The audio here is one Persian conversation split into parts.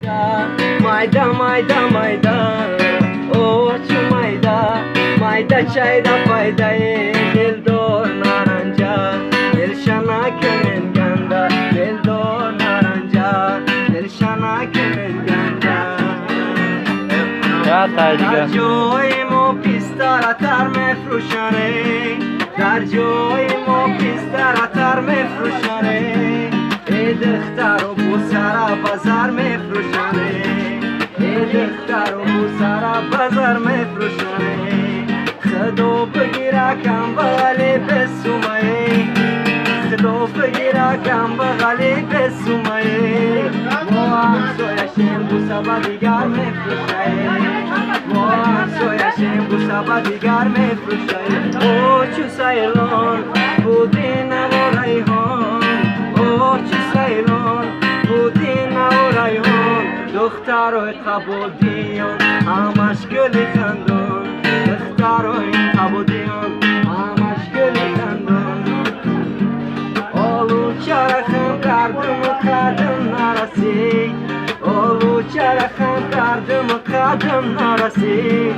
mayda mayda mayda ochu mayda mayda chayda paydaye dildor naranja dilshana kemen ganda dildor naranja dilshana kemen ganda Ya taydiga در جای ما پیستراتر میفروشنه در جای ما پیستراتر میفروشنه ای دختر و بو سر بازار میفروشنه ای دختر و بو سر بازار میفروشنه خدو بگیره کم بغلی بسومه خدو بگیره کم بغلی بسومه ما هم سویشیم بو سبا دیگر میفروشه ما هم سویشیم بو سبا دیگر میفروشه او چو سیلان بودین و ریحان او چو سیلان بودین و ریحان دختر و قبودیان همش گلی خندان دختر و قبودیان همش گلی خندان آلو چرخم کردم و قدم نرسی آلو چرخم کردم و قدم نرسی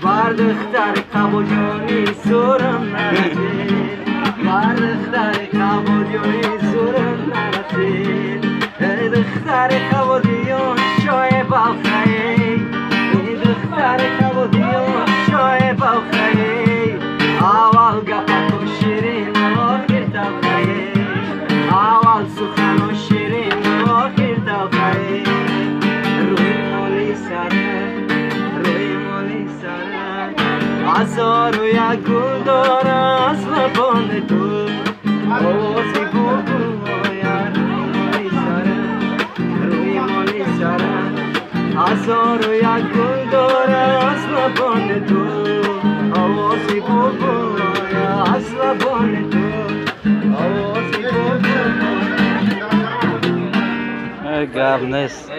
بر دختر قبودیانی سورم نرسی بر دختر قبودیانی سورم نرسی ای دختر قبودیان شای بالخی ای دختر قبودیان شای بالخی اول گپک و شیرین و آخر تلخی اول سخن و شیرین و آخر تلخی روی مولی سره روی مولی سره هزار و یک گل داره از لبان تو آوازی بلبل آید روی مولی سره روی مولی سره هزار و یک گل داره از لبان تو آوازی بلبل آید از لبان تو آوازی بلبل آید گرم نیست